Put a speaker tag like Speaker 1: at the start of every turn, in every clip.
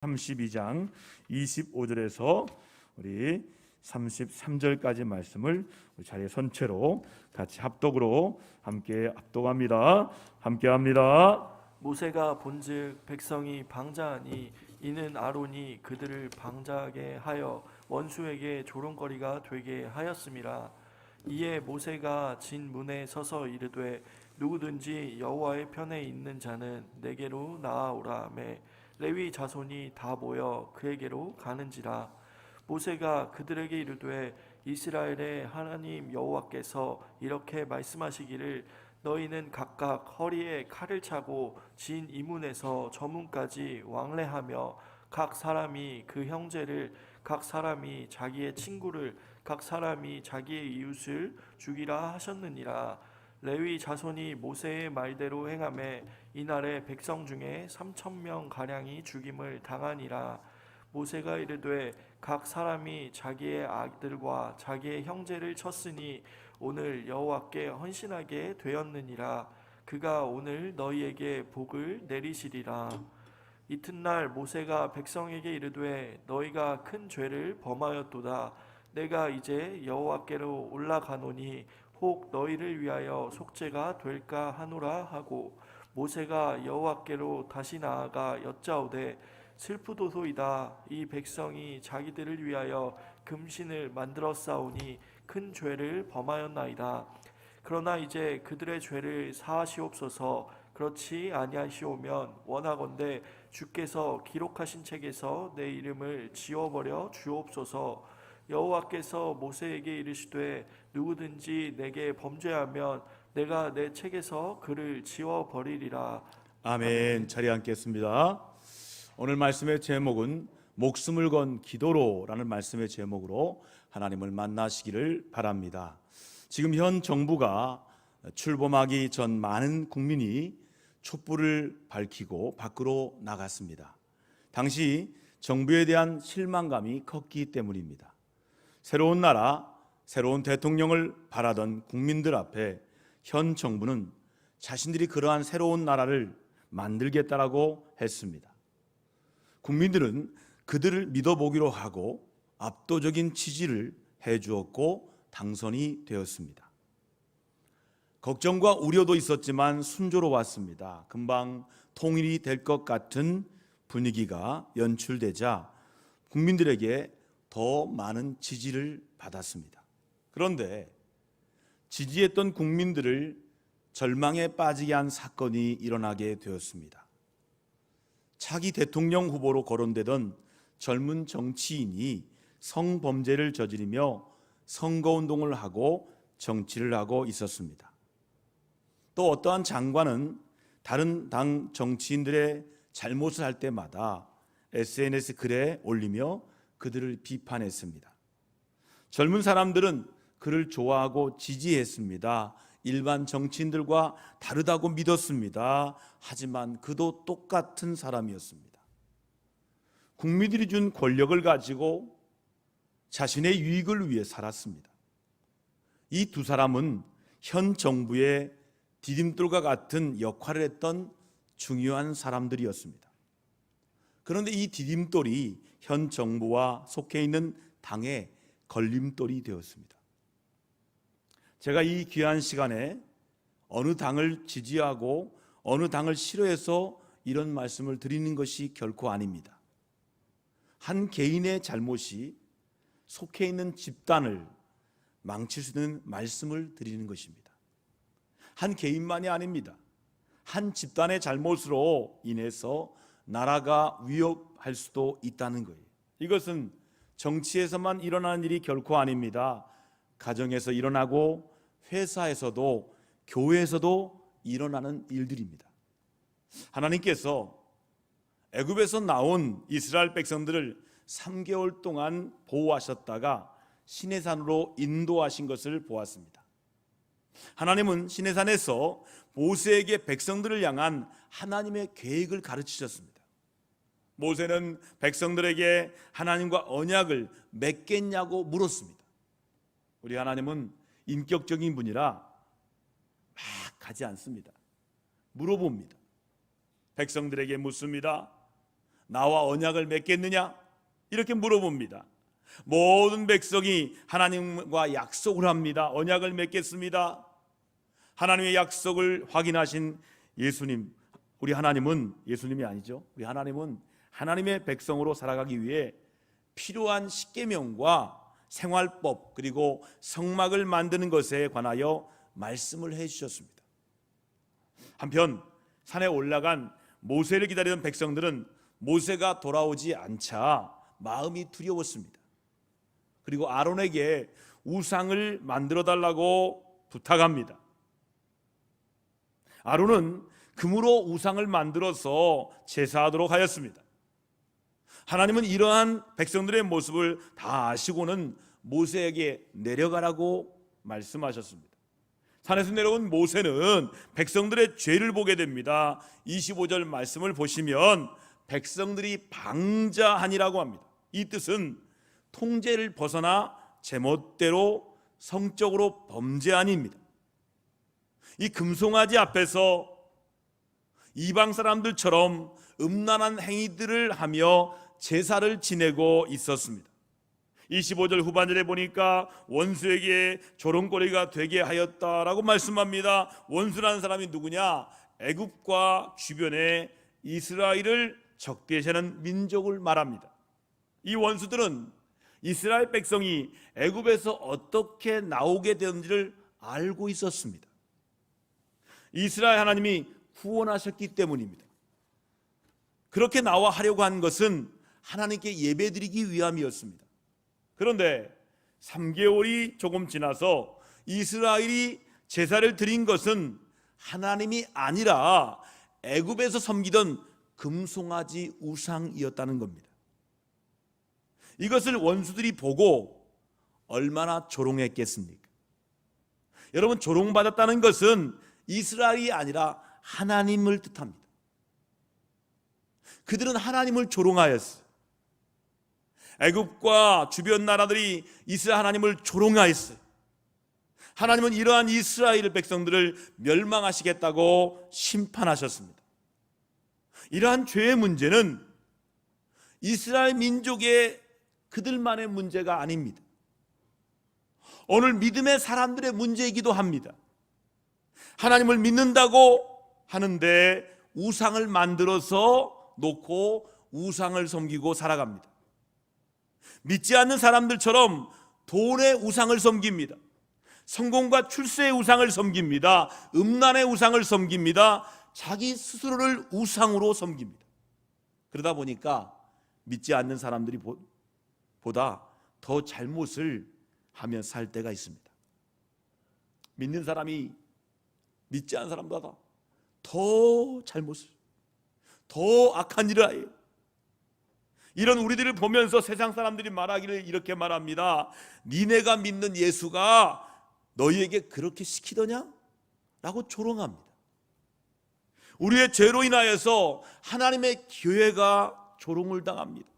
Speaker 1: 32장 25절에서 우리 33절까지 말씀을 우리 자리에 선체로 같이 합독으로 함께 합독합니다. 함께합니다.
Speaker 2: 모세가 본즉 백성이 방자하니 이는 아론이 그들을 방자하게 하여 원수에게 조롱거리가 되게 하였음이라. 이에 모세가 진 문에 서서 이르되 누구든지 여호와의 편에 있는 자는 내게로 나아오라매 레위 자손이 다 모여 그에게로 가는지라. 모세가 그들에게 이르되 이스라엘의 하나님 여호와께서 이렇게 말씀하시기를 너희는 각각 허리에 칼을 차고 진 이문에서 저 문까지 왕래하며 각 사람이 그 형제를, 각 사람이 자기의 친구를, 각 사람이 자기의 이웃을 죽이라 하셨느니라. 레위 자손이 모세의 말대로 행하매 이날에 백성 중에 3,000명 가량이 죽임을 당하니라. 모세가 이르되 각 사람이 자기의 아들과 자기의 형제를 쳤으니 오늘 여호와께 헌신하게 되었느니라. 그가 오늘 너희에게 복을 내리시리라. 이튿날 모세가 백성에게 이르되 너희가 큰 죄를 범하였도다. 내가 이제 여호와께로 올라가노니 혹 너희를 위하여 속죄가 될까 하노라 하고, 모세가 여호와께로 다시 나아가 여짜오되 슬프도소이다. 이 백성이 자기들을 위하여 금신을 만들어 싸우니 큰 죄를 범하였나이다. 그러나 이제 그들의 죄를 사하시옵소서. 그렇지 아니하시오면 원하건대 주께서 기록하신 책에서 내 이름을 지워버려 주옵소서. 여호와께서 모세에게 이르시되 누구든지 내게 범죄하면 내가 내 책에서 그를 지워버리리라.
Speaker 1: 아멘. 자리에 앉겠습니다. 오늘 말씀의 제목은 목숨을 건 기도로라는 말씀의 제목으로 하나님을 만나시기를 바랍니다. 지금 현 정부가 출범하기 전 많은 국민이 촛불을 밝히고 밖으로 나갔습니다. 당시 정부에 대한 실망감이 컸기 때문입니다. 새로운 나라, 새로운 대통령을 바라던 국민들 앞에 현 정부는 자신들이 그러한 새로운 나라를 만들겠다라고 했습니다. 국민들은 그들을 믿어보기로 하고 압도적인 지지를 해주었고 당선이 되었습니다. 걱정과 우려도 있었지만 순조로웠습니다. 금방 통일이 될 것 같은 분위기가 연출되자 국민들에게 더 많은 지지를 받았습니다. 그런데 지지했던 국민들을 절망에 빠지게 한 사건이 일어나게 되었습니다. 차기 대통령 후보로 거론되던 젊은 정치인이 성범죄를 저지르며 선거운동을 하고 정치를 하고 있었습니다. 또 어떠한 장관은 다른 당 정치인들의 잘못을 할 때마다 SNS 글에 올리며 그들을 비판했습니다. 젊은 사람들은 그를 좋아하고 지지했습니다. 일반 정치인들과 다르다고 믿었습니다. 하지만 그도 똑같은 사람이었습니다. 국민들이 준 권력을 가지고 자신의 유익을 위해 살았습니다. 이 두 사람은 현 정부의 디딤돌과 같은 역할을 했던 중요한 사람들이었습니다. 그런데 이 디딤돌이 현 정부와 속해 있는 당의 걸림돌이 되었습니다. 제가 이 귀한 시간에 어느 당을 지지하고 어느 당을 싫어해서 이런 말씀을 드리는 것이 결코 아닙니다. 한 개인의 잘못이 속해 있는 집단을 망칠 수 있는 말씀을 드리는 것입니다. 한 개인만이 아닙니다. 한 집단의 잘못으로 인해서 나라가 위협할 수도 있다는 거예요. 이것은 정치에서만 일어나는 일이 결코 아닙니다. 가정에서 일어나고 회사에서도 교회에서도 일어나는 일들입니다. 하나님께서 애굽에서 나온 이스라엘 백성들을 3개월 동안 보호하셨다가 시내산으로 인도하신 것을 보았습니다. 하나님은 시내산에서 모세에게 백성들을 향한 하나님의 계획을 가르치셨습니다. 모세는 백성들에게 하나님과 언약을 맺겠냐고 물었습니다. 우리 하나님은 인격적인 분이라 막 가지 않습니다. 물어봅니다. 백성들에게 묻습니다. 나와 언약을 맺겠느냐? 이렇게 물어봅니다. 모든 백성이 하나님과 약속을 합니다. 언약을 맺겠습니다. 하나님의 약속을 확인하신 예수님, 우리 하나님은 예수님이 아니죠. 우리 하나님은 하나님의 백성으로 살아가기 위해 필요한 십계명과 생활법 그리고 성막을 만드는 것에 관하여 말씀을 해주셨습니다. 한편 산에 올라간 모세를 기다리던 백성들은 모세가 돌아오지 않자 마음이 두려웠습니다. 그리고 아론에게 우상을 만들어 달라고 부탁합니다. 아론은 금으로 우상을 만들어서 제사하도록 하였습니다. 하나님은 이러한 백성들의 모습을 다 아시고는 모세에게 내려가라고 말씀하셨습니다. 산에서 내려온 모세는 백성들의 죄를 보게 됩니다. 25절 말씀을 보시면 백성들이 방자하니라고 합니다. 이 뜻은 통제를 벗어나 제멋대로 성적으로 범죄하니입니다. 이 금송아지 앞에서 이방 사람들처럼 음란한 행위들을 하며 제사를 지내고 있었습니다. 25절 후반절에 보니까 원수에게 조롱거리가 되게 하였다라고 말씀합니다. 원수라는 사람이 누구냐? 애굽과 주변에 이스라엘을 적대시하는 민족을 말합니다. 이 원수들은 이스라엘 백성이 애굽에서 어떻게 나오게 되는지를 알고 있었습니다. 이스라엘 하나님이 구원하셨기 때문입니다. 그렇게 나와 하려고 한 것은 하나님께 예배드리기 위함이었습니다. 그런데 3개월이 조금 지나서 이스라엘이 제사를 드린 것은 하나님이 아니라 애굽에서 섬기던 금송아지 우상이었다는 겁니다. 이것을 원수들이 보고 얼마나 조롱했겠습니까? 여러분, 조롱받았다는 것은 이스라엘이 아니라 하나님을 뜻합니다. 그들은 하나님을 조롱하였어요. 애굽과 주변 나라들이 이스라엘 하나님을 조롱하였어요. 하나님은 이러한 이스라엘 백성들을 멸망하시겠다고 심판하셨습니다. 이러한 죄의 문제는 이스라엘 민족의 그들만의 문제가 아닙니다. 오늘 믿음의 사람들의 문제이기도 합니다. 하나님을 믿는다고 하는데 우상을 만들어서 놓고 우상을 섬기고 살아갑니다. 믿지 않는 사람들처럼 돈의 우상을 섬깁니다. 성공과 출세의 우상을 섬깁니다. 음란의 우상을 섬깁니다. 자기 스스로를 우상으로 섬깁니다. 그러다 보니까 믿지 않는 사람들이 보다 더 잘못을 하며 살 때가 있습니다. 믿는 사람이 믿지 않는 사람보다 더 잘못을, 더 악한 일을 해요. 이런 우리들을 보면서 세상 사람들이 말하기를 이렇게 말합니다. 니네가 믿는 예수가 너희에게 그렇게 시키더냐? 라고 조롱합니다. 우리의 죄로 인하여서 하나님의 교회가 조롱을 당합니다.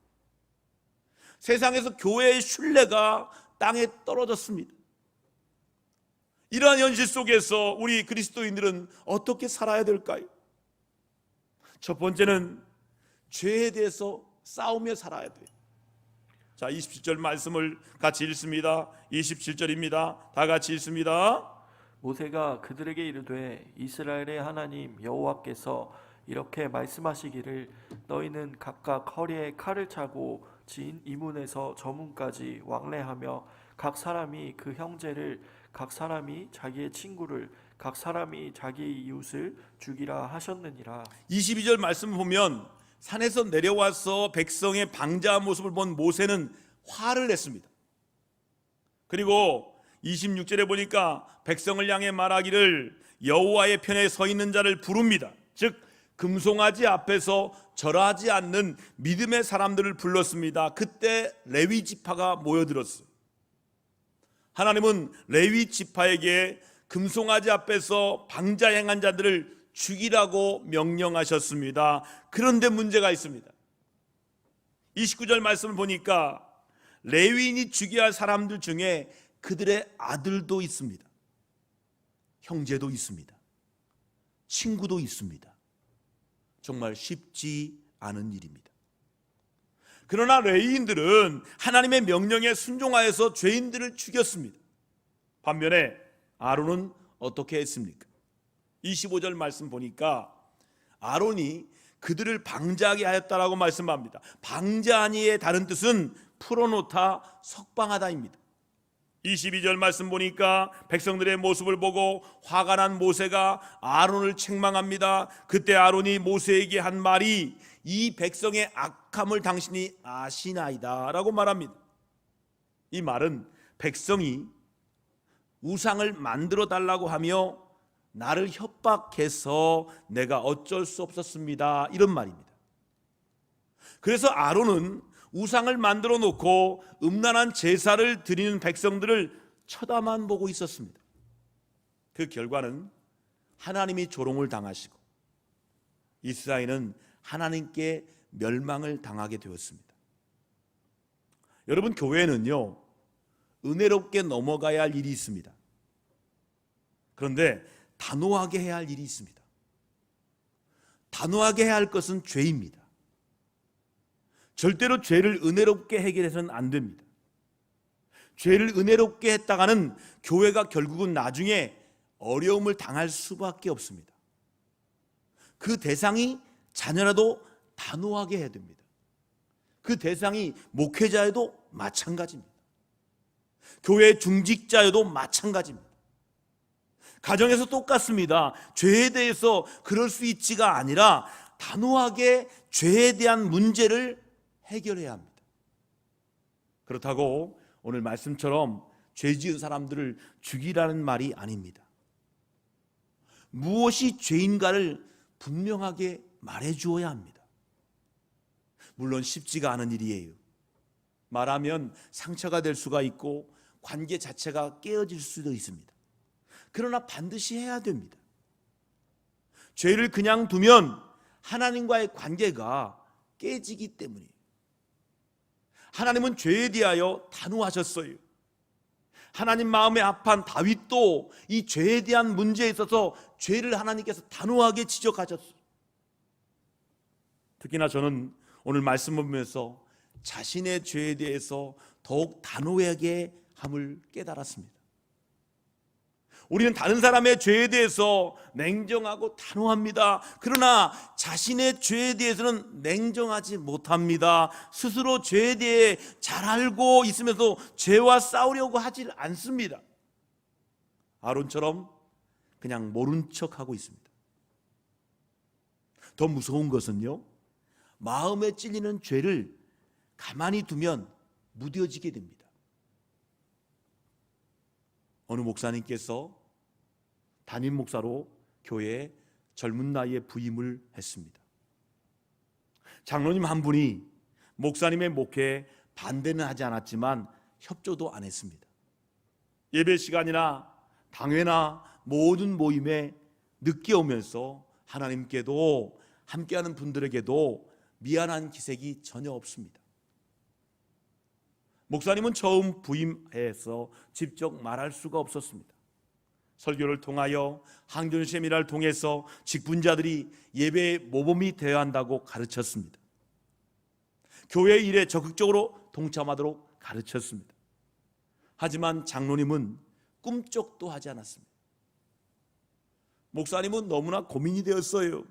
Speaker 1: 세상에서 교회의 신뢰가 땅에 떨어졌습니다. 이러한 현실 속에서 우리 그리스도인들은 어떻게 살아야 될까요? 첫 번째는 죄에 대해서 싸우며 살아야 돼요. 자, 27절 말씀을 같이 읽습니다. 27절입니다. 다 같이 읽습니다.
Speaker 2: 모세가 그들에게 이르되 이스라엘의 하나님 여호와께서 이렇게 말씀하시기를 너희는 각각 허리에 칼을 차고 진 이문에서 저문까지 왕래하며 각 사람이 그 형제를, 각 사람이 자기의 친구를, 각 사람이 자기 이웃을 죽이라 하셨느니라.
Speaker 1: 22절 말씀을 보면 산에서 내려와서 백성의 방자한 모습을 본 모세는 화를 냈습니다. 그리고 26절에 보니까 백성을 향해 말하기를 여호와의 편에 서 있는 자를 부릅니다. 즉 금송아지 앞에서 절하지 않는 믿음의 사람들을 불렀습니다. 그때 레위 지파가 모여들었어요. 하나님은 레위 지파에게 금송아지 앞에서 방자 행한 자들을 죽이라고 명령하셨습니다. 그런데 문제가 있습니다. 29절 말씀을 보니까 레위인이 죽여야 할 사람들 중에 그들의 아들도 있습니다. 형제도 있습니다. 친구도 있습니다. 정말 쉽지 않은 일입니다. 그러나 레위인들은 하나님의 명령에 순종하여서 죄인들을 죽였습니다. 반면에 아론은 어떻게 했습니까? 25절 말씀 보니까 아론이 그들을 방자하게 하였다라고 말씀합니다. 방자하니의 다른 뜻은 풀어놓다, 석방하다입니다. 22절 말씀 보니까 백성들의 모습을 보고 화가 난 모세가 아론을 책망합니다. 그때 아론이 모세에게 한 말이 이 백성의 악함을 당신이 아시나이다 라고 말합니다. 이 말은 백성이 우상을 만들어 달라고 하며 나를 협박해서 내가 어쩔 수 없었습니다, 이런 말입니다. 그래서 아론은 우상을 만들어 놓고 음란한 제사를 드리는 백성들을 쳐다만 보고 있었습니다. 그 결과는 하나님이 조롱을 당하시고 이스라엘은 하나님께 멸망을 당하게 되었습니다. 여러분, 교회는요, 은혜롭게 넘어가야 할 일이 있습니다. 그런데 단호하게 해야 할 일이 있습니다. 단호하게 해야 할 것은 죄입니다. 절대로 죄를 은혜롭게 해결해서는 안 됩니다. 죄를 은혜롭게 했다가는 교회가 결국은 나중에 어려움을 당할 수밖에 없습니다. 그 대상이 자녀라도 단호하게 해야 됩니다. 그 대상이 목회자여도 마찬가지입니다. 교회 중직자여도 마찬가지입니다. 가정에서 똑같습니다. 죄에 대해서 그럴 수 있지가 아니라 단호하게 죄에 대한 문제를 해결해야 합니다. 그렇다고 오늘 말씀처럼 죄 지은 사람들을 죽이라는 말이 아닙니다. 무엇이 죄인가를 분명하게 말해 주어야 합니다. 물론 쉽지가 않은 일이에요. 말하면 상처가 될 수가 있고 관계 자체가 깨어질 수도 있습니다. 그러나 반드시 해야 됩니다. 죄를 그냥 두면 하나님과의 관계가 깨지기 때문이에요. 하나님은 죄에 대하여 단호하셨어요. 하나님 마음에 합한 다윗도 이 죄에 대한 문제에 있어서 죄를 하나님께서 단호하게 지적하셨어요. 특히나 저는 오늘 말씀을 보면서 자신의 죄에 대해서 더욱 단호하게 함을 깨달았습니다. 우리는 다른 사람의 죄에 대해서 냉정하고 단호합니다. 그러나 자신의 죄에 대해서는 냉정하지 못합니다. 스스로 죄에 대해 잘 알고 있으면서 죄와 싸우려고 하지 않습니다. 아론처럼 그냥 모른 척하고 있습니다. 더 무서운 것은요, 마음에 찔리는 죄를 가만히 두면 무뎌지게 됩니다. 어느 목사님께서 담임 목사로 교회에 젊은 나이에 부임을 했습니다. 장로님 한 분이 목사님의 목회에 반대는 하지 않았지만 협조도 안 했습니다. 예배 시간이나 당회나 모든 모임에 늦게 오면서 하나님께도 함께하는 분들에게도 미안한 기색이 전혀 없습니다. 목사님은 처음 부임해서 직접 말할 수가 없었습니다. 설교를 통하여 항전 세미나를 통해서 직분자들이 예배의 모범이 되어야 한다고 가르쳤습니다. 교회 일에 적극적으로 동참하도록 가르쳤습니다. 하지만 장로님은 꿈쩍도 하지 않았습니다. 목사님은 너무나 고민이 되었어요.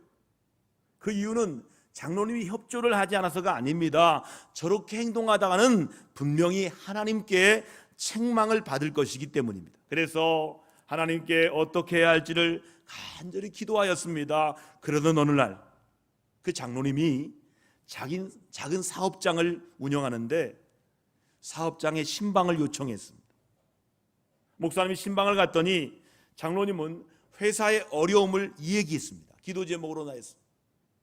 Speaker 1: 그 이유는 장로님이 협조를 하지 않아서가 아닙니다. 저렇게 행동하다가는 분명히 하나님께 책망을 받을 것이기 때문입니다. 그래서 하나님께 어떻게 해야 할지를 간절히 기도하였습니다. 그러던 어느 날 그 장로님이 작은 사업장을 운영하는데 사업장에 신방을 요청했습니다. 목사님이 신방을 갔더니 장로님은 회사의 어려움을 이야기했습니다. 기도 제목으로 나였습니다.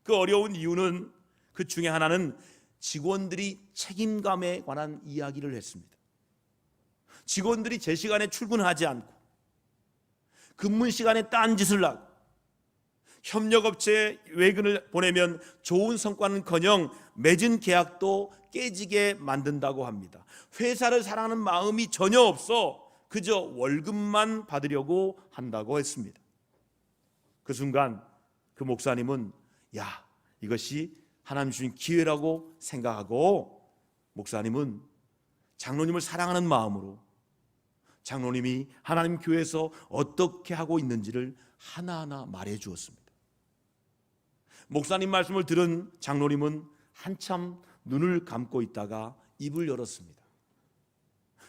Speaker 1: 그 어려운 이유는 그 중에 하나는 직원들이 책임감에 관한 이야기를 했습니다. 직원들이 제 시간에 출근하지 않고 근무 시간에 딴짓을 하고 협력업체에 외근을 보내면 좋은 성과는커녕 맺은 계약도 깨지게 만든다고 합니다. 회사를 사랑하는 마음이 전혀 없어 그저 월급만 받으려고 한다고 했습니다. 그 순간 그 목사님은 이것이 하나님 주신 기회라고 생각하고 목사님은 장로님을 사랑하는 마음으로 장로님이 하나님 교회에서 어떻게 하고 있는지를 하나하나 말해 주었습니다. 목사님 말씀을 들은 장로님은 한참 눈을 감고 있다가 입을 열었습니다.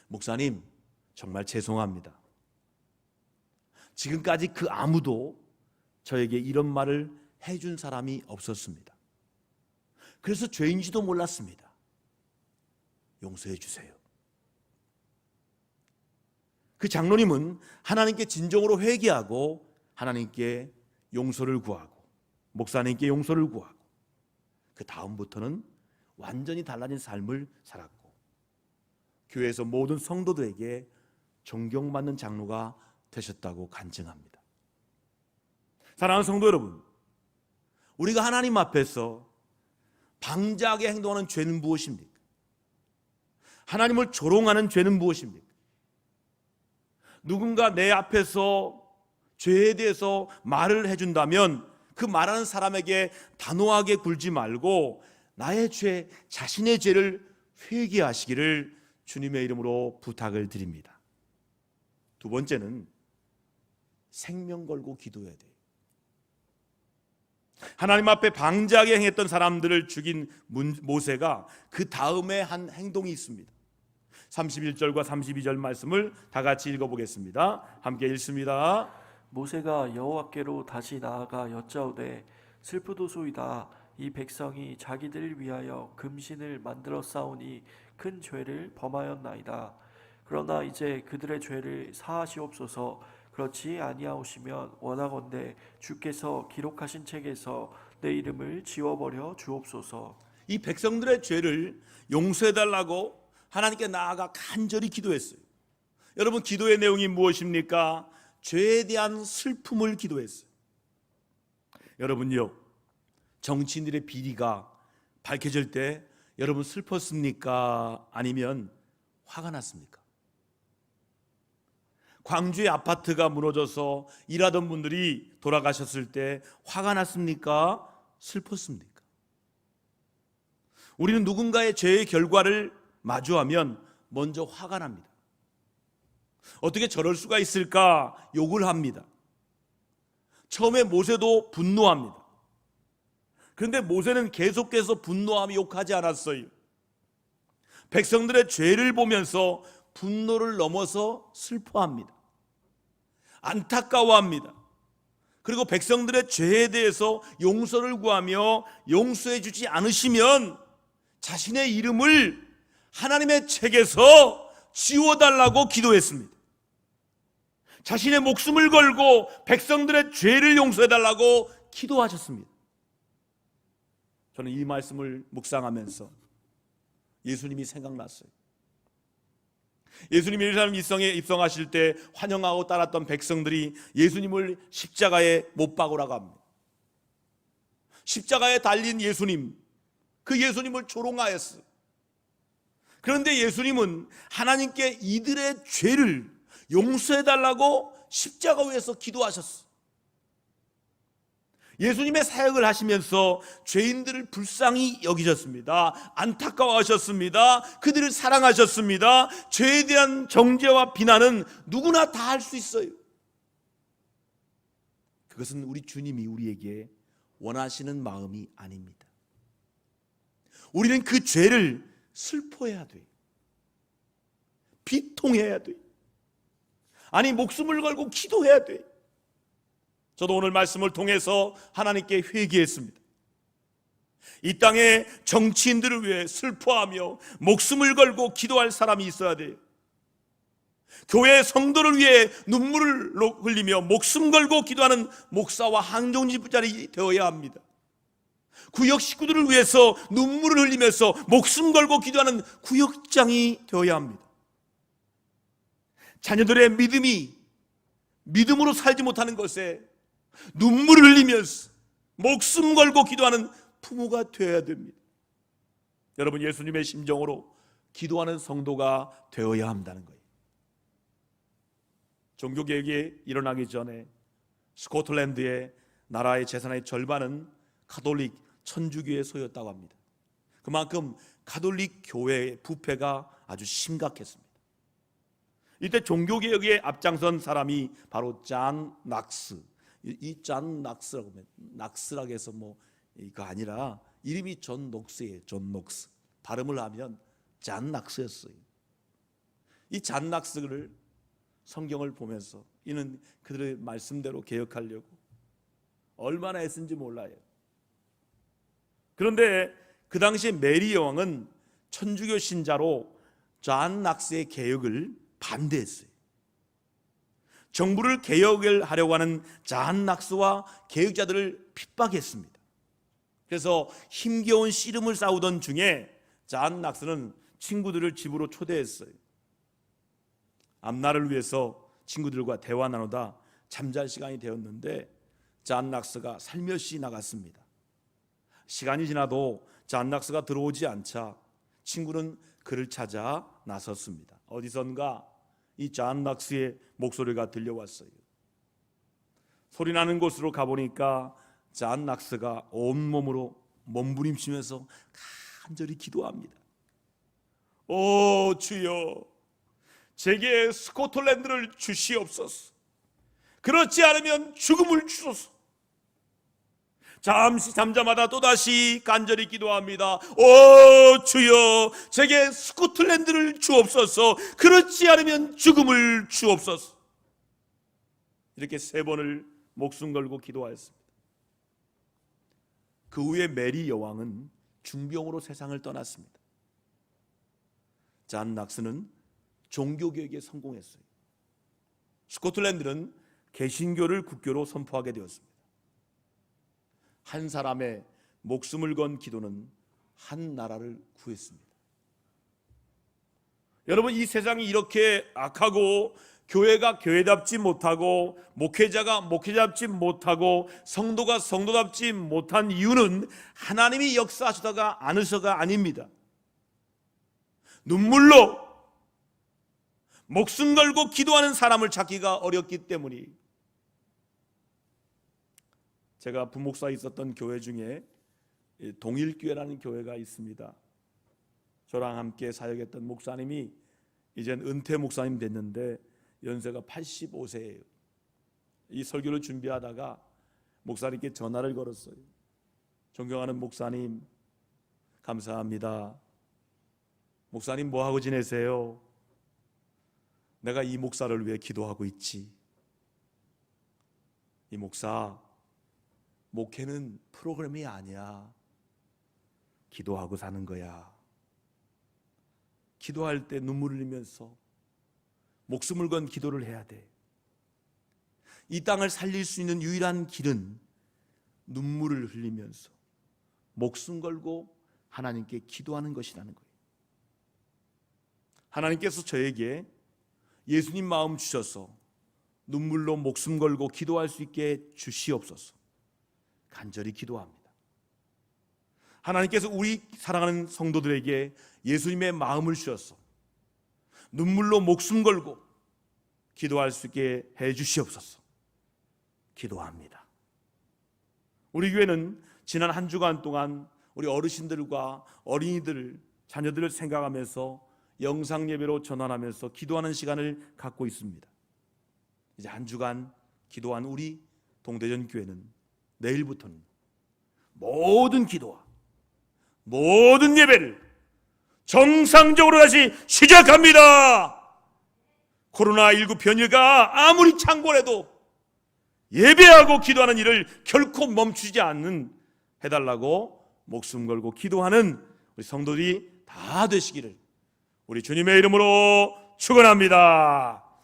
Speaker 1: 목사님, 정말 죄송합니다. 지금까지 그 아무도 저에게 이런 말을 해준 사람이 없었습니다. 그래서 죄인지도 몰랐습니다. 용서해 주세요. 그 장로님은 하나님께 진정으로 회개하고 하나님께 용서를 구하고 목사님께 용서를 구하고 그 다음부터는 완전히 달라진 삶을 살았고 교회에서 모든 성도들에게 존경받는 장로가 되셨다고 간증합니다. 사랑하는 성도 여러분, 우리가 하나님 앞에서 방자하게 행동하는 죄는 무엇입니까? 하나님을 조롱하는 죄는 무엇입니까? 누군가 내 앞에서 죄에 대해서 말을 해준다면 그 말하는 사람에게 단호하게 굴지 말고 나의 죄, 자신의 죄를 회개하시기를 주님의 이름으로 부탁을 드립니다. 두 번째는 생명 걸고 기도해야 돼요. 하나님 앞에 방자하게 행했던 사람들을 죽인 모세가 그 다음에 한 행동이 있습니다. 31절과 32절 말씀을 다 같이 읽어보겠습니다. 함께 읽습니다.
Speaker 2: 모세가 여호와께로 다시 나아가 여짜오되 슬프도소이다. 이 백성이 자기들을 위하여 금신을 만들어 싸우니 큰 죄를 범하였나이다. 그러나 이제 그들의 죄를 사하시옵소서. 그렇지 아니하오시면 원하건대 주께서 기록하신 책에서 내 이름을 지워버려 주옵소서.
Speaker 1: 이 백성들의 죄를 용서해달라고 하나님께 나아가 간절히 기도했어요. 여러분, 기도의 내용이 무엇입니까? 죄에 대한 슬픔을 기도했어요. 여러분요, 정치인들의 비리가 밝혀질 때 여러분 슬펐습니까? 아니면 화가 났습니까? 광주의 아파트가 무너져서 일하던 분들이 돌아가셨을 때 화가 났습니까? 슬펐습니까? 우리는 누군가의 죄의 결과를 마주하면 먼저 화가 납니다. 어떻게 저럴 수가 있을까 욕을 합니다. 처음에 모세도 분노합니다. 그런데 모세는 계속해서 분노하며 욕하지 않았어요. 백성들의 죄를 보면서 분노를 넘어서 슬퍼합니다. 안타까워합니다. 그리고 백성들의 죄에 대해서 용서를 구하며 용서해 주지 않으시면 자신의 이름을 하나님의 책에서 지워달라고 기도했습니다. 자신의 목숨을 걸고 백성들의 죄를 용서해달라고 기도하셨습니다. 저는 이 말씀을 묵상하면서 예수님이 생각났어요. 예수님이 예루살렘 입성하실 때 환영하고 따랐던 백성들이 예수님을 십자가에 못 박으라고 합니다. 십자가에 달린 예수님, 그 예수님을 조롱하였어요. 그런데 예수님은 하나님께 이들의 죄를 용서해달라고 십자가 위에서 기도하셨어요. 예수님의 사역을 하시면서 죄인들을 불쌍히 여기셨습니다. 안타까워하셨습니다. 그들을 사랑하셨습니다. 죄에 대한 정죄와 비난은 누구나 다 할 수 있어요. 그것은 우리 주님이 우리에게 원하시는 마음이 아닙니다. 우리는 그 죄를 슬퍼해야 돼요. 비통해야 돼요. 아니, 목숨을 걸고 기도해야 돼요. 저도 오늘 말씀을 통해서 하나님께 회개했습니다. 이 땅에 정치인들을 위해 슬퍼하며 목숨을 걸고 기도할 사람이 있어야 돼요. 교회 성도를 위해 눈물을 흘리며 목숨 걸고 기도하는 목사와 항정지부장이 되어야 합니다. 구역 식구들을 위해서 눈물을 흘리면서 목숨 걸고 기도하는 구역장이 되어야 합니다. 자녀들의 믿음으로 살지 못하는 것에 눈물을 흘리면서 목숨 걸고 기도하는 부모가 되어야 됩니다. 여러분, 예수님의 심정으로 기도하는 성도가 되어야 한다는 거예요. 종교개혁이 일어나기 전에 스코틀랜드의 나라의 재산의 절반은 가톨릭 천주교의 소유였다고 합니다. 그만큼 가톨릭 교회의 부패가 아주 심각했습니다. 이때 종교개혁에 앞장선 사람이 바로 잔 낙스. 이 잔 낙스라고 하면 낙스라고 해서 뭐 이거 아니라 이름이 존 녹스예요. 존 녹스. 발음을 하면 잔 낙스였어요. 이 잔 낙스를 성경을 보면서 이는 그들의 말씀대로 개혁하려고 얼마나 애쓴지 몰라요. 그런데 그 당시 메리 여왕은 천주교 신자로 잔 낙스의 개혁을 반대했어요. 정부를 개혁을 하려고 하는 잔 낙스와 개혁자들을 핍박했습니다. 그래서 힘겨운 씨름을 싸우던 중에 잔 낙스는 친구들을 집으로 초대했어요. 앞날을 위해서 친구들과 대화 나누다 잠잘 시간이 되었는데 잔 낙스가 살며시 나갔습니다. 시간이 지나도 잔 낙스가 들어오지 않자 친구는 그를 찾아 나섰습니다. 어디선가 이 잔 낙스의 목소리가 들려왔어요. 소리나는 곳으로 가보니까 잔 낙스가 온몸으로 몸부림치면서 간절히 기도합니다. 오 주여, 제게 스코틀랜드를 주시옵소서. 그렇지 않으면 죽음을 주소서. 잠시 잠잠하다 또다시 간절히 기도합니다. 오 주여, 제게 스코틀랜드를 주옵소서. 그렇지 않으면 죽음을 주옵소서. 이렇게 3번을 목숨 걸고 기도하였습니다. 그 후에 메리 여왕은 중병으로 세상을 떠났습니다. 잔 낙스는 종교개혁에 성공했어요. 스코틀랜드는 개신교를 국교로 선포하게 되었습니다. 한 사람의 목숨을 건 기도는 한 나라를 구했습니다. 여러분, 이 세상이 이렇게 악하고 교회가 교회답지 못하고 목회자가 목회자답지 못하고 성도가 성도답지 못한 이유는 하나님이 역사하시다가 않으셔가 아닙니다. 눈물로 목숨 걸고 기도하는 사람을 찾기가 어렵기 때문이. 제가 부목사에 있었던 교회 중에 동일교회라는 교회가 있습니다. 저랑 함께 사역했던 목사님이 이젠 은퇴 목사님 됐는데 연세가 85세예요. 이 설교를 준비하다가 목사님께 전화를 걸었어요. 존경하는 목사님, 감사합니다. 목사님 뭐하고 지내세요? 내가 이 목사를 위해 기도하고 있지. 이 목사, 목회는 프로그램이 아니야. 기도하고 사는 거야. 기도할 때 눈물을 흘리면서 목숨을 건 기도를 해야 돼. 이 땅을 살릴 수 있는 유일한 길은 눈물을 흘리면서 목숨 걸고 하나님께 기도하는 것이라는 거예요. 하나님께서 저에게 예수님 마음 주셔서 눈물로 목숨 걸고 기도할 수 있게 주시옵소서. 간절히 기도합니다. 하나님께서 우리 사랑하는 성도들에게 예수님의 마음을 주셔서 눈물로 목숨 걸고 기도할 수 있게 해 주시옵소서. 기도합니다. 우리 교회는 지난 한 주간 동안 우리 어르신들과 어린이들, 자녀들을 생각하면서 영상 예배로 전환하면서 기도하는 시간을 갖고 있습니다. 이제 한 주간 기도한 우리 동대전 교회는 내일부터는 모든 기도와 모든 예배를 정상적으로 다시 시작합니다. 코로나19 변이가 아무리 창궐해도 예배하고 기도하는 일을 결코 멈추지 않는 해달라고 목숨 걸고 기도하는 우리 성도들이 다 되시기를 우리 주님의 이름으로 축원합니다.